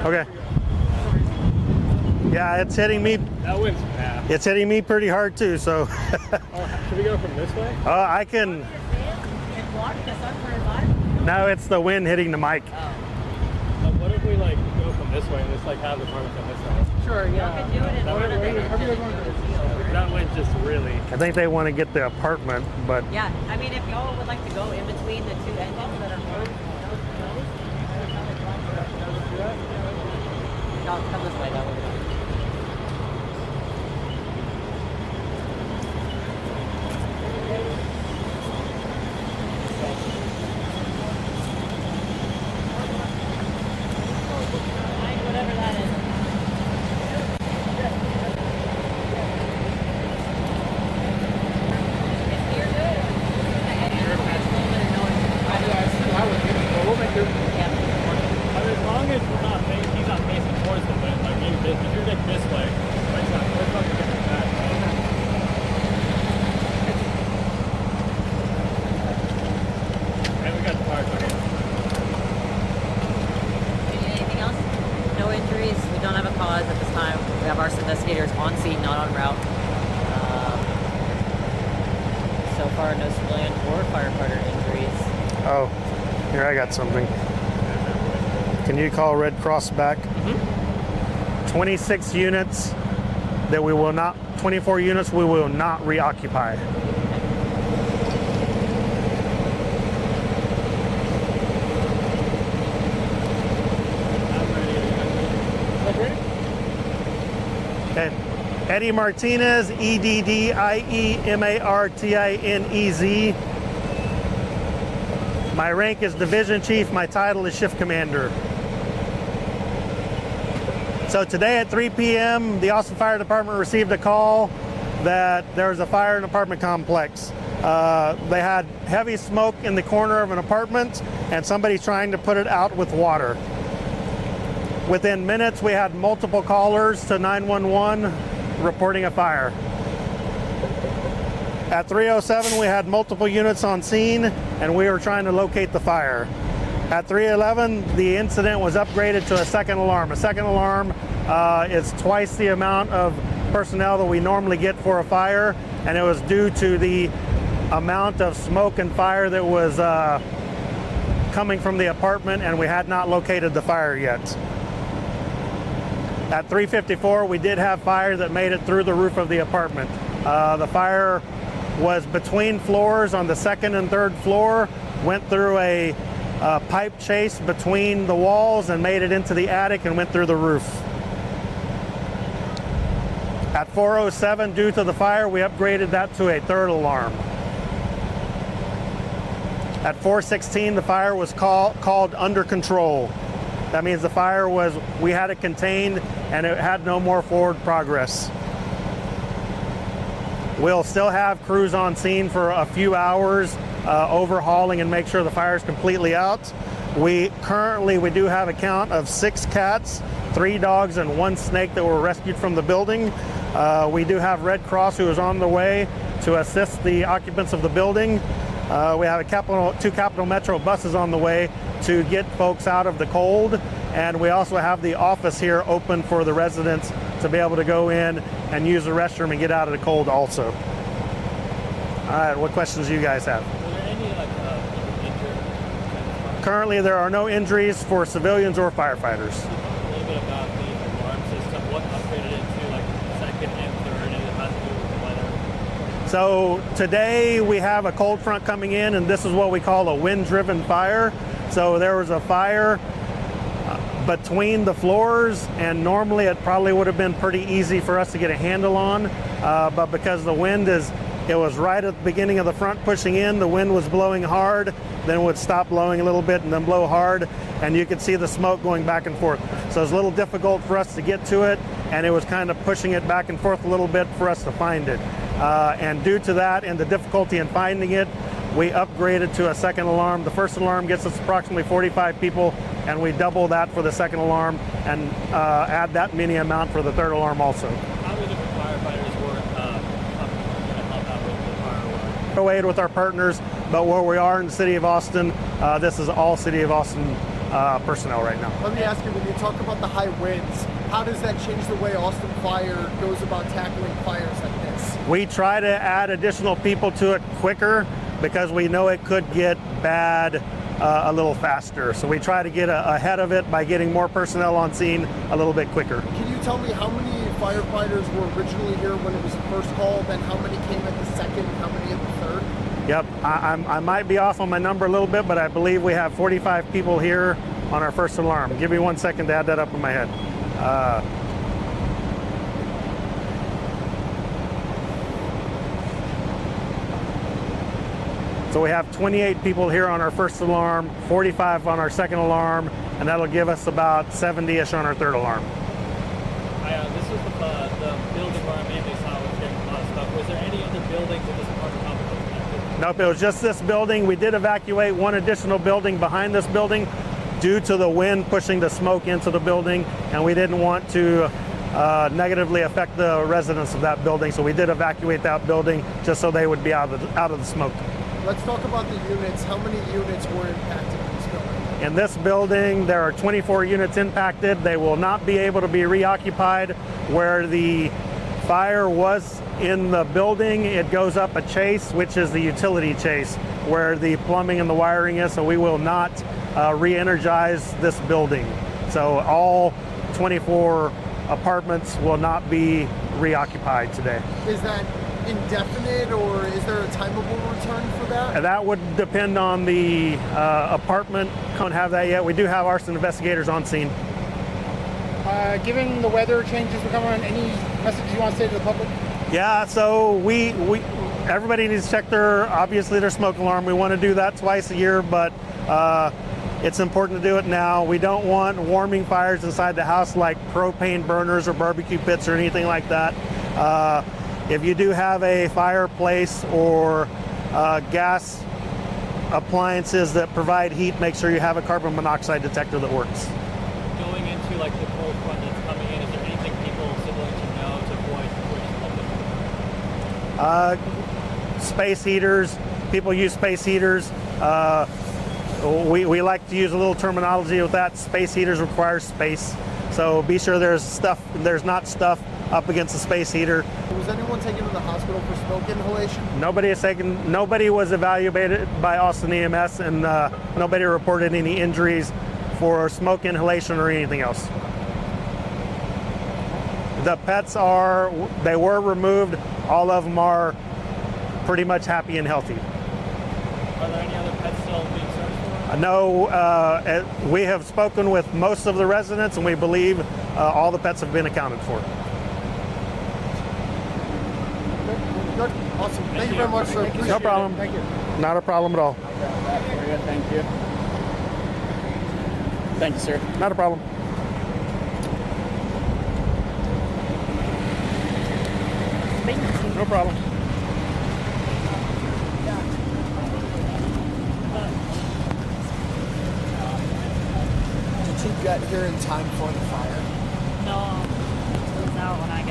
Okay. Yeah, it's hitting me. That wind's bad. It's hitting me pretty hard too, so. Should we go from this way? I can. No, it's the wind hitting the mic. What if we like go from this way and just like have the apartments on this side? Sure, yeah. Can do it in that wind just really. I think they want to get the apartment, but. Yeah, I mean, if y'all would like to go in between the two engines that are closed, y'all come this way, that way. Whatever that is. As long as we're not facing, he's not facing towards the wind, like maybe this, if you're like this way, right side, we're fucking getting back. And we got the fire truck. Anything else? No injuries. We don't have a cause at this time. We have our investigators on scene, not en route. So far, no civilian or firefighter injuries. Oh, here, I got something. Can you call Red Cross back? 26 units that we will not, 24 units we will not reoccupy. Okay. Eddie Martinez, EDDIEMARTINEZ. My rank is Division Chief, my title is Shift Commander. So today at 3 p.m., the Austin Fire Department received a call that there was a fire in an apartment complex. They had heavy smoke in the corner of an apartment and somebody trying to put it out with water. Within minutes, we had multiple callers to 911 reporting a fire. At 3:07, we had multiple units on scene and we were trying to locate the fire. At 3:11, the incident was upgraded to a second alarm. A second alarm is twice the amount of personnel that we normally get for a fire, and it was due to the amount of smoke and fire that was coming from the apartment, and we had not located the fire yet. At 3:54, we did have fire that made it through the roof of the apartment. The fire was between floors on the second and third floor, went through a pipe chase between the walls and made it into the attic and went through the roof. At 4:07, due to the fire, we upgraded that to a third alarm. At 4:16, the fire was called under control. That means the fire was, we had it contained and it had no more forward progress. We'll still have crews on scene for a few hours overhauling and make sure the fire is completely out. We do have a count of 6 cats, 3 dogs, and 1 snake that were rescued from the building. We do have Red Cross who is on the way to assist the occupants of the building. We have 2 Capital Metro buses on the way to get folks out of the cold. And we also have the office here open for the residents to be able to go in and use the restroom and get out of the cold also. All right, what questions do you guys have? Were there any injured? Currently, there are no injuries for civilians or firefighters. A little bit about the alarm system. What upgraded it to like second and third, and it has to do with the weather? So today we have a cold front coming in, and this is what we call a wind-driven fire. So there was a fire between the floors, and normally it probably would have been pretty easy for us to get a handle on, but because the wind it was right at the beginning of the front pushing in, the wind was blowing hard, then it would stop blowing a little bit and then blow hard, and you could see the smoke going back and forth. So it was a little difficult for us to get to it, and it was kind of pushing it back and forth a little bit for us to find it. And due to that and the difficulty in finding it, we upgraded to a second alarm. The first alarm gets us approximately 45 people, and we double that for the second alarm and add that many amount for the third alarm also. How many different firefighters were going to help out with the fire alarm? Aid with our partners, but where we are in the city of Austin, this is all city of Austin personnel right now. Let me ask you, when you talk about the high winds, how does that change the way Austin Fire goes about tackling fires like this? We try to add additional people to it quicker because we know it could get bad a little faster. So we try to get ahead of it by getting more personnel on scene a little bit quicker. Can you tell me how many firefighters were originally here when it was the first call, then how many came at the second, and how many at the third? Yep, I might be off on my number a little bit, but I believe we have 45 people here on our first alarm. Give me 1 second to add that up in my head. So we have 28 people here on our first alarm, 45 on our second alarm, and that'll give us about 70-ish on our third alarm. This was the building where I mainly saw was getting a lot of stuff. Was there any other buildings in this apartment complex connected? Nope, it was just this building. We did evacuate one additional building behind this building due to the wind pushing the smoke into the building, and we didn't want to negatively affect the residents of that building, so we did evacuate that building just so they would be out of the smoke. Let's talk about the units. How many units were impacted in this building? In this building, there are 24 units impacted. They will not be able to be reoccupied. Where the fire was in the building, it goes up a chase, which is the utility chase, where the plumbing and the wiring is, so we will not re-energize this building. So all 24 apartments will not be reoccupied today. Is that indefinite, or is there a timeable return for that? That would depend on the apartment. Don't have that yet. We do have arson investigators on scene. Given the weather changes we're coming on, any messages you want to say to the public? Yeah, so everybody needs to check their smoke alarm. We want to do that twice a year, but it's important to do it now. We don't want warming fires inside the house like propane burners or barbecue pits or anything like that. If you do have a fireplace or gas appliances that provide heat, make sure you have a carbon monoxide detector that works. Going into like the cold front that's coming in, is there anything people civilians should know to avoid situations like this? Space heaters. People use space heaters. We like to use a little terminology with that. Space heaters require space. So be sure there's not stuff up against the space heater. Was anyone taken to the hospital for smoke inhalation? Nobody was evaluated by Austin EMS, and nobody reported any injuries for smoke inhalation or anything else. The pets they were removed. All of them are pretty much happy and healthy. Are there any other pets still being searched for? No, we have spoken with most of the residents, and we believe all the pets have been accounted for. Good. Awesome. Thank you very much, sir. No problem. Thank you. Not a problem at all. Thank you. Thank you, sir. Not a problem. No problem. Did you get here in time for the fire? No, it was out when I got